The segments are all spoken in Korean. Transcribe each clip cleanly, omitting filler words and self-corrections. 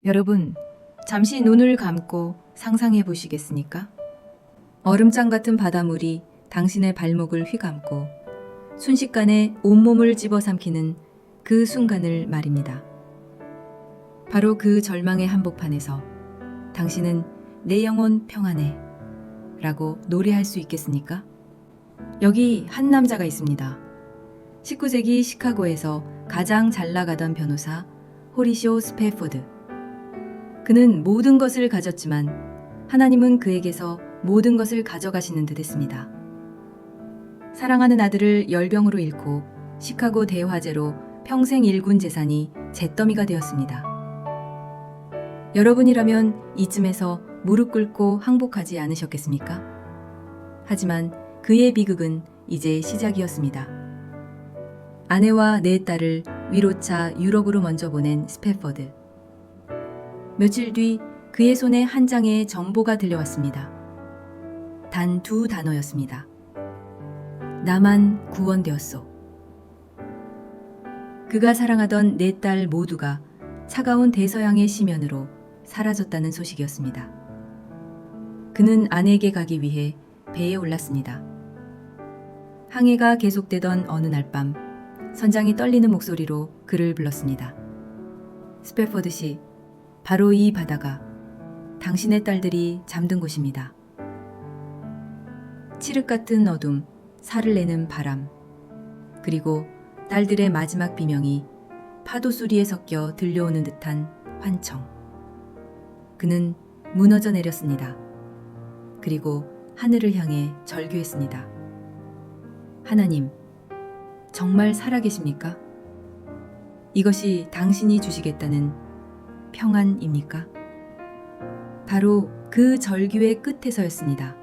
여러분, 잠시 눈을 감고 상상해 보시겠습니까? 얼음장 같은 바닷물이 당신의 발목을 휘감고 순식간에 온몸을 집어삼키는 그 순간을 말입니다. 바로 그 절망의 한복판에서 당신은 내 영혼 평안해 라고 노래할 수 있겠습니까? 여기 한 남자가 있습니다. 19세기 시카고에서 가장 잘 나가던 변호사 호리쇼 스패포드. 그는 모든 것을 가졌지만 하나님은 그에게서 모든 것을 가져가시는 듯 했습니다. 사랑하는 아들을 열병으로 잃고 시카고 대화재로 평생 일군 재산이 잿더미가 되었습니다. 여러분이라면 이쯤에서 무릎 꿇고 항복하지 않으셨겠습니까? 하지만 그의 비극은 이제 시작이었습니다. 아내와 네 딸을 위로차 유럽으로 먼저 보낸 스패퍼드. 며칠 뒤 그의 손에 한 장의 정보가 들려왔습니다. 단 2단어였습니다. 나만 구원되었소. 그가 사랑하던 네 딸 모두가 차가운 대서양의 심연으로 사라졌다는 소식이었습니다. 그는 아내에게 가기 위해 배에 올랐습니다. 항해가 계속되던 어느 날 밤, 선장이 떨리는 목소리로 그를 불렀습니다. 스패포드 씨, 바로 이 바다가 당신의 딸들이 잠든 곳입니다. 칠흑 같은 어둠, 살을 내는 바람, 그리고 딸들의 마지막 비명이 파도 소리에 섞여 들려오는 듯한 환청. 그는 무너져 내렸습니다. 그리고 하늘을 향해 절규했습니다. 하나님, 정말 살아계십니까? 이것이 당신이 주시겠다는 평안입니까? 바로 그 절규의 끝에서였습니다.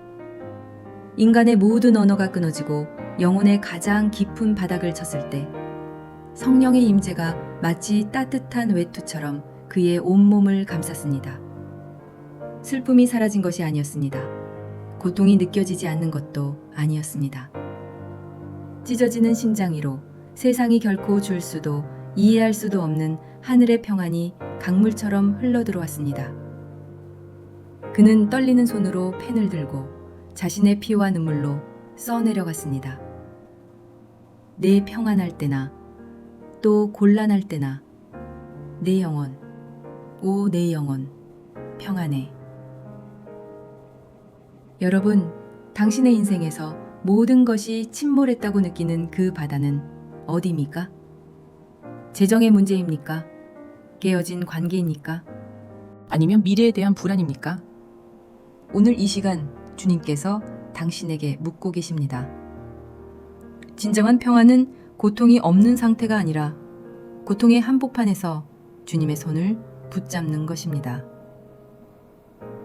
인간의 모든 언어가 끊어지고 영혼의 가장 깊은 바닥을 쳤을 때 성령의 임재가 마치 따뜻한 외투처럼 그의 온몸을 감쌌습니다. 슬픔이 사라진 것이 아니었습니다. 고통이 느껴지지 않는 것도 아니었습니다. 찢어지는 심장 위로 세상이 결코 줄 수도 이해할 수도 없는 하늘의 평안이 강물처럼 흘러들어왔습니다. 그는 떨리는 손으로 펜을 들고 자신의 피와 눈물로 써내려갔습니다. 내 평안할 때나 또 곤란할 때나 내 영혼, 오 내 영혼, 평안해. 여러분, 당신의 인생에서 모든 것이 침몰했다고 느끼는 그 바다는 어디입니까? 재정의 문제입니까? 깨어진 관계입니까? 아니면 미래에 대한 불안입니까? 오늘 이 시간 주님께서 당신에게 묻고 계십니다. 진정한 평안은 고통이 없는 상태가 아니라 고통의 한복판에서 주님의 손을 붙잡는 것입니다.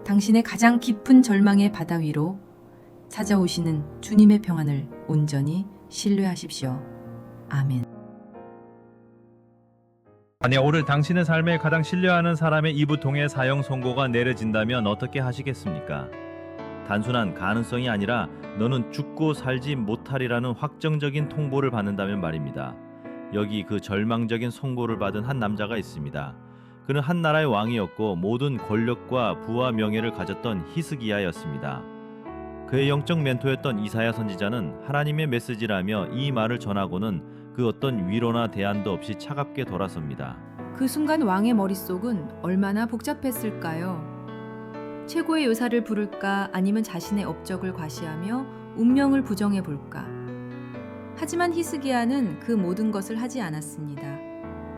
당신의 가장 깊은 절망의 바다 위로 찾아오시는 주님의 평안을 온전히 신뢰하십시오. 아멘. 만약 오늘 당신의 삶에 가장 신뢰하는 사람의 이부통의 사형 선고가 내려진다면 어떻게 하시겠습니까? 단순한 가능성이 아니라 너는 죽고 살지 못하리라는 확정적인 통보를 받는다면 말입니다. 여기 그 절망적인 선고를 받은 한 남자가 있습니다. 그는 한 나라의 왕이었고 모든 권력과 부와 명예를 가졌던 히스기야였습니다. 그의 영적 멘토였던 이사야 선지자는 하나님의 메시지라며 이 말을 전하고는 그 어떤 위로나 대안도 없이 차갑게 돌아섭니다. 그 순간 왕의 머릿속은 얼마나 복잡했을까요? 최고의 요사를 부를까 아니면 자신의 업적을 과시하며 운명을 부정해 볼까? 하지만 히스기야는 그 모든 것을 하지 않았습니다.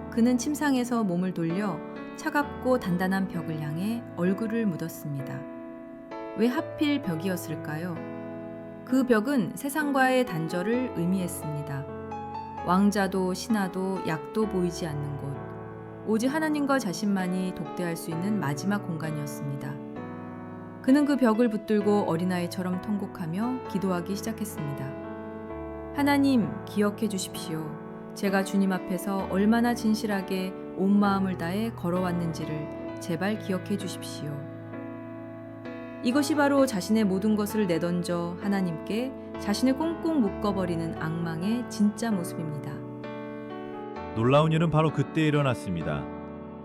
그는 침상에서 몸을 돌려 차갑고 단단한 벽을 향해 얼굴을 묻었습니다. 왜 하필 벽이었을까요? 그 벽은 세상과의 단절을 의미했습니다. 왕자도 신하도 약도 보이지 않는 곳, 오직 하나님과 자신만이 독대할 수 있는 마지막 공간이었습니다. 그는 그 벽을 붙들고 어린아이처럼 통곡하며 기도하기 시작했습니다. 하나님, 기억해 주십시오. 제가 주님 앞에서 얼마나 진실하게 온 마음을 다해 걸어왔는지를 제발 기억해 주십시오. 이것이 바로 자신의 모든 것을 내던져 하나님께 자신을 꽁꽁 묶어버리는 악망의 진짜 모습입니다. 놀라운 일은 바로 그때 일어났습니다.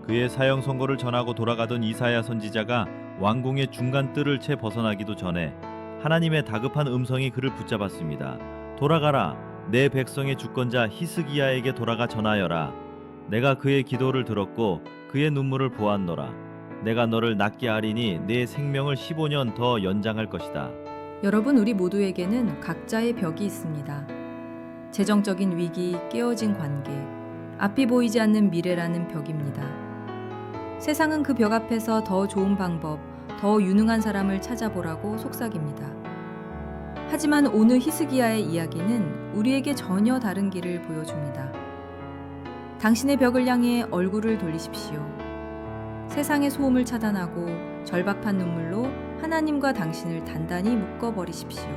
그의 사형 선고를 전하고 돌아가던 이사야 선지자가 왕궁의 중간 뜰을 채 벗어나기도 전에 하나님의 다급한 음성이 그를 붙잡았습니다. 돌아가라. 내 백성의 주권자 히스기야에게 돌아가 전하여라. 내가 그의 기도를 들었고 그의 눈물을 보았노라. 내가 너를 낫게 하리니 내 생명을 15년 더 연장할 것이다. 여러분, 우리 모두에게는 각자의 벽이 있습니다. 재정적인 위기, 깨어진 관계, 앞이 보이지 않는 미래라는 벽입니다. 세상은 그 벽 앞에서 더 좋은 방법, 더 유능한 사람을 찾아보라고 속삭입니다. 하지만 오늘 히스기야의 이야기는 우리에게 전혀 다른 길을 보여줍니다. 당신의 벽을 향해 얼굴을 돌리십시오. 세상의 소음을 차단하고 절박한 눈물로 하나님과 당신을 단단히 묶어버리십시오.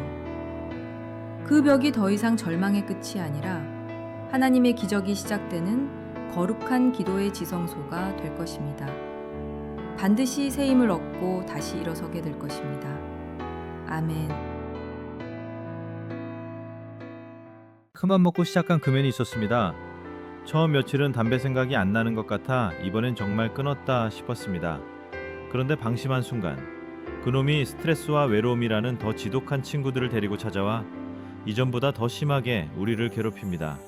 그 벽이 더 이상 절망의 끝이 아니라 하나님의 기적이 시작되는 거룩한 기도의 지성소가 될 것입니다. 반드시 새 힘을 얻고 다시 일어서게 될 것입니다. 아멘. 큰맘 먹고 시작한 금연이 있었습니다. 처음 며칠은 담배 생각이 안 나는 것 같아 이번엔 정말 끊었다 싶었습니다. 그런데 방심한 순간 그놈이 스트레스와 외로움이라는 더 지독한 친구들을 데리고 찾아와 이전보다 더 심하게 우리를 괴롭힙니다.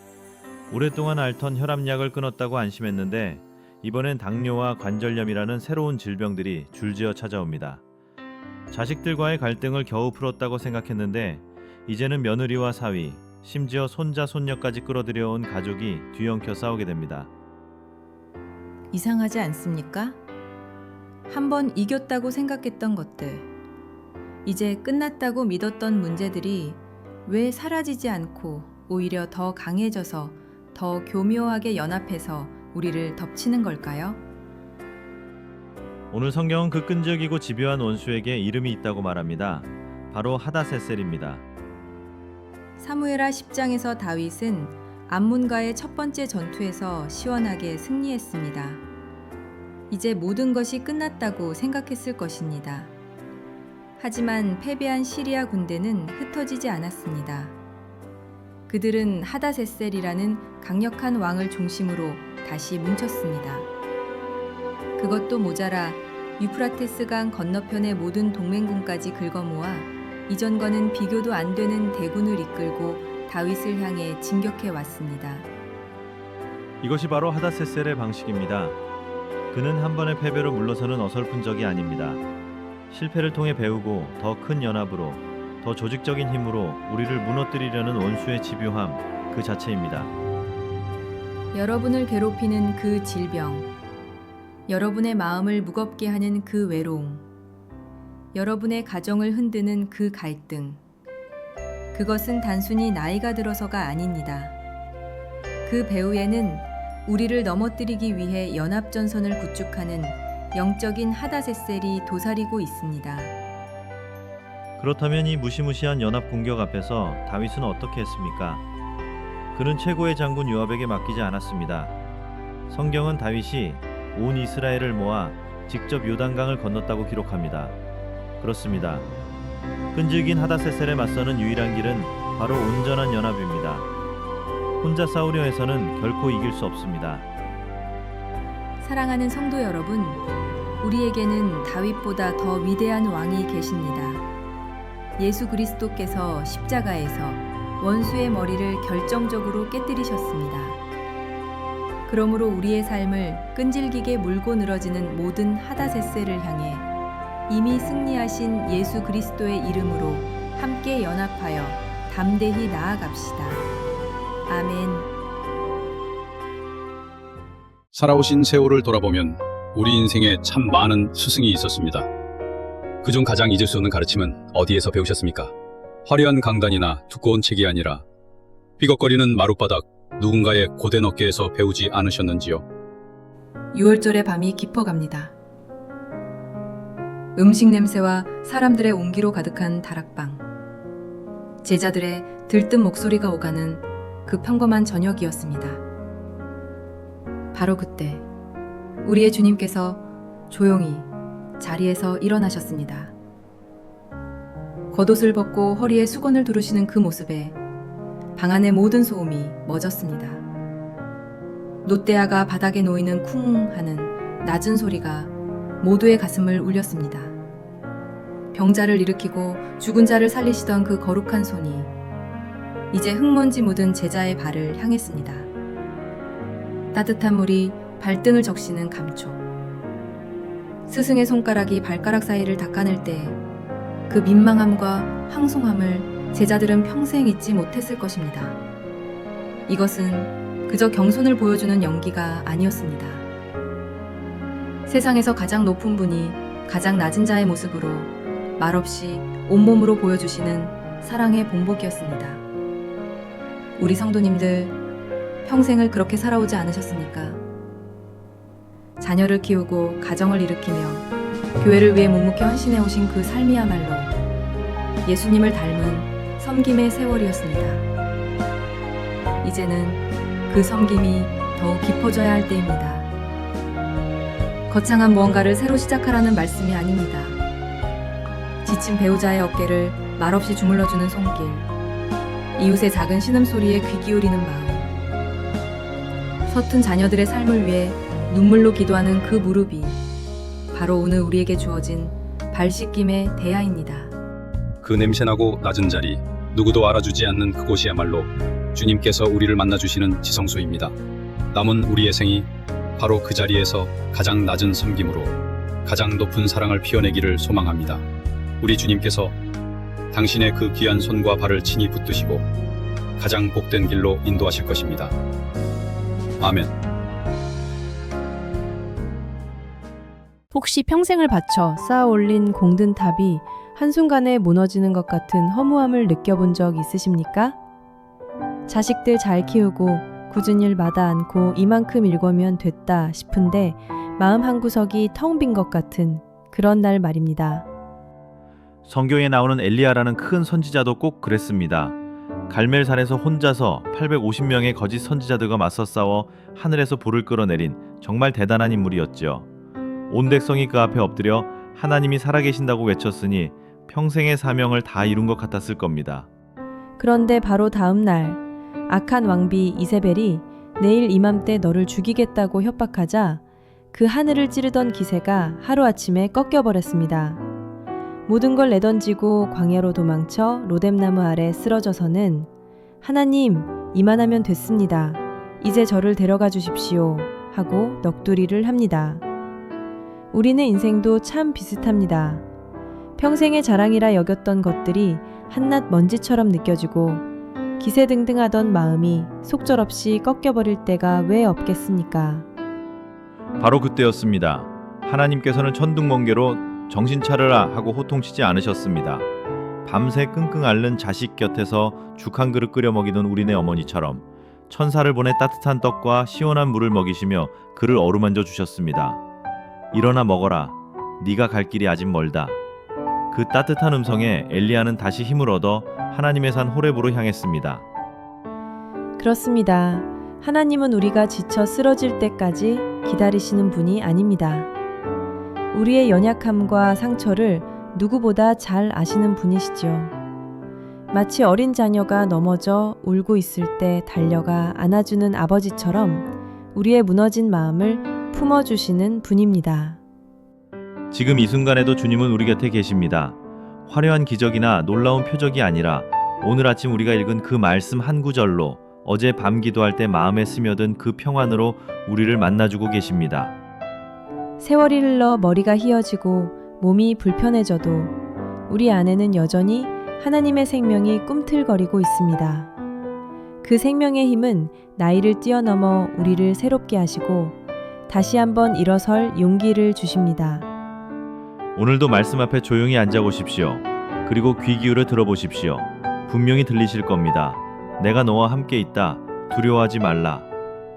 오랫동안 앓던 혈압약을 끊었다고 안심했는데 이번엔 당뇨와 관절염이라는 새로운 질병들이 줄지어 찾아옵니다. 자식들과의 갈등을 겨우 풀었다고 생각했는데 이제는 며느리와 사위, 심지어 손자 손녀까지 끌어들여온 가족이 뒤엉켜 싸우게 됩니다. 이상하지 않습니까? 한번 이겼다고 생각했던 것들, 이제 끝났다고 믿었던 문제들이 왜 사라지지 않고 오히려 더 강해져서 더 교묘하게 연합해서 우리를 덮치는 걸까요? 오늘 성경은 그 끈적이고 집요한 원수에게 이름이 있다고 말합니다. 바로 하다세셀입니다. 사무엘하 10장에서 다윗은 암몬과의 첫 번째 전투에서 시원하게 승리했습니다. 이제 모든 것이 끝났다고 생각했을 것입니다. 하지만 패배한 시리아 군대는 흩어지지 않았습니다. 그들은 하다세셀이라는 강력한 왕을 중심으로 다시 뭉쳤습니다. 그것도 모자라 유프라테스강 건너편의 모든 동맹군까지 긁어모아 이전과는 비교도 안 되는 대군을 이끌고 다윗을 향해 진격해 왔습니다. 이것이 바로 하다세셀의 방식입니다. 그는 한 번의 패배로 물러서는 어설픈 적이 아닙니다. 실패를 통해 배우고 더 큰 연합으로, 더 조직적인 힘으로 우리를 무너뜨리려는 원수의 집요함 그 자체입니다. 여러분을 괴롭히는 그 질병, 여러분의 마음을 무겁게 하는 그 외로움, 여러분의 가정을 흔드는 그 갈등, 그것은 단순히 나이가 들어서가 아닙니다. 그 배후에는 우리를 넘어뜨리기 위해 연합전선을 구축하는 영적인 하다세셀이 도사리고 있습니다. 그렇다면 이 무시무시한 연합 공격 앞에서 다윗은 어떻게 했습니까? 그는 최고의 장군 요압에게 맡기지 않았습니다. 성경은 다윗이 온 이스라엘을 모아 직접 요단강을 건넜다고 기록합니다. 그렇습니다. 끈질긴 하다세셀에 맞서는 유일한 길은 바로 온전한 연합입니다. 혼자 싸우려 해서는 결코 이길 수 없습니다. 사랑하는 성도 여러분, 우리에게는 다윗보다 더 위대한 왕이 계십니다. 예수 그리스도께서 십자가에서 원수의 머리를 결정적으로 깨뜨리셨습니다. 그러므로 우리의 삶을 끈질기게 물고 늘어지는 모든 하다세셀을 향해 이미 승리하신 예수 그리스도의 이름으로 함께 연합하여 담대히 나아갑시다. 아멘. 살아오신 세월을 돌아보면 우리 인생에 참 많은 스승이 있었습니다. 그중 가장 잊을 수 없는 가르침은 어디에서 배우셨습니까? 화려한 강단이나 두꺼운 책이 아니라 삐걱거리는 마룻바닥 누군가의 고된 어깨에서 배우지 않으셨는지요? 6월절의 밤이 깊어갑니다. 음식 냄새와 사람들의 온기로 가득한 다락방. 제자들의 들뜬 목소리가 오가는 그 평범한 저녁이었습니다. 바로 그때 우리의 주님께서 조용히 자리에서 일어나셨습니다. 겉옷을 벗고 허리에 수건을 두르시는 그 모습에 방 안의 모든 소음이 멎었습니다. 롯데아가 바닥에 놓이는 쿵 하는 낮은 소리가 모두의 가슴을 울렸습니다. 병자를 일으키고 죽은 자를 살리시던 그 거룩한 손이 이제 흙먼지 묻은 제자의 발을 향했습니다. 따뜻한 물이 발등을 적시는 감촉. 스승의 손가락이 발가락 사이를 닦아낼 때 그 민망함과 황송함을 제자들은 평생 잊지 못했을 것입니다. 이것은 그저 경손을 보여주는 연기가 아니었습니다. 세상에서 가장 높은 분이 가장 낮은 자의 모습으로 말없이 온몸으로 보여주시는 사랑의 본보기였습니다. 우리 성도님들 평생을 그렇게 살아오지 않으셨습니까? 자녀를 키우고 가정을 일으키며 교회를 위해 묵묵히 헌신해 오신 그 삶이야말로 예수님을 닮은 섬김의 세월이었습니다. 이제는 그 섬김이 더욱 깊어져야 할 때입니다. 거창한 무언가를 새로 시작하라는 말씀이 아닙니다. 지친 배우자의 어깨를 말없이 주물러주는 손길, 이웃의 작은 신음소리에 귀 기울이는 마음, 서툰 자녀들의 삶을 위해 눈물로 기도하는 그 무릎이 바로 오늘 우리에게 주어진 발 씻김의 대야입니다. 그 냄새나고 낮은 자리, 누구도 알아주지 않는 그곳이야말로 주님께서 우리를 만나주시는 지성소입니다. 남은 우리의 생이 바로 그 자리에서 가장 낮은 섬김으로 가장 높은 사랑을 피워내기를 소망합니다. 우리 주님께서 당신의 그 귀한 손과 발을 친히 붙드시고 가장 복된 길로 인도하실 것입니다. 아멘. 혹시 평생을 바쳐 쌓아 올린 공든 탑이 한순간에 무너지는 것 같은 허무함을 느껴본 적 있으십니까? 자식들 잘 키우고 굳은 일 마다 않고 이만큼 읽으면 됐다 싶은데 마음 한구석이 텅 빈 것 같은 그런 날 말입니다. 성경에 나오는 엘리야라는 큰 선지자도 꼭 그랬습니다. 갈멜산에서 혼자서 850명의 거짓 선지자들과 맞서 싸워 하늘에서 불을 끌어내린 정말 대단한 인물이었죠. 온 백성이 그 앞에 엎드려 하나님이 살아계신다고 외쳤으니 평생의 사명을 다 이룬 것 같았을 겁니다. 그런데 바로 다음 날 악한 왕비 이세벨이 내일 이맘때 너를 죽이겠다고 협박하자 그 하늘을 찌르던 기세가 하루아침에 꺾여버렸습니다. 모든 걸 내던지고 광야로 도망쳐 로뎀나무 아래 쓰러져서는 하나님, 이만하면 됐습니다. 이제 저를 데려가 주십시오 하고 넋두리를 합니다. 우리는 인생도 참 비슷합니다. 평생의 자랑이라 여겼던 것들이 한낱 먼지처럼 느껴지고 기세등등하던 마음이 속절없이 꺾여버릴 때가 왜 없겠습니까? 바로 그때였습니다. 하나님께서는 천둥번개로 정신 차려라 하고 호통치지 않으셨습니다. 밤새 끙끙 앓는 자식 곁에서 죽 한 그릇 끓여 먹이던 우리네 어머니처럼 천사를 보내 따뜻한 떡과 시원한 물을 먹이시며 그를 어루만져 주셨습니다. 일어나 먹어라. 네가 갈 길이 아직 멀다. 그 따뜻한 음성에 엘리야는 다시 힘을 얻어 하나님의 산 호렙으로 향했습니다. 그렇습니다. 하나님은 우리가 지쳐 쓰러질 때까지 기다리시는 분이 아닙니다. 우리의 연약함과 상처를 누구보다 잘 아시는 분이시죠. 마치 어린 자녀가 넘어져 울고 있을 때 달려가 안아주는 아버지처럼 우리의 무너진 마음을 품어주시는 분입니다. 지금 이 순간에도 주님은 우리 곁에 계십니다. 화려한 기적이나 놀라운 표적이 아니라 오늘 아침 우리가 읽은 그 말씀 한 구절로 어제 밤 기도할 때 마음에 스며든 그 평안으로 우리를 만나주고 계십니다. 세월이 흘러 머리가 휘어지고 몸이 불편해져도 우리 안에는 여전히 하나님의 생명이 꿈틀거리고 있습니다. 그 생명의 힘은 나이를 뛰어넘어 우리를 새롭게 하시고 다시 한번 일어설 용기를 주십니다. 오늘도 말씀 앞에 조용히 앉아 보십시오. 그리고 귀 기울여 들어보십시오. 분명히 들리실 겁니다. 내가 너와 함께 있다. 두려워하지 말라.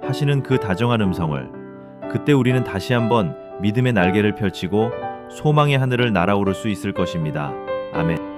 하시는 그 다정한 음성을. 그때 우리는 다시 한번 믿음의 날개를 펼치고 소망의 하늘을 날아오를 수 있을 것입니다. 아멘.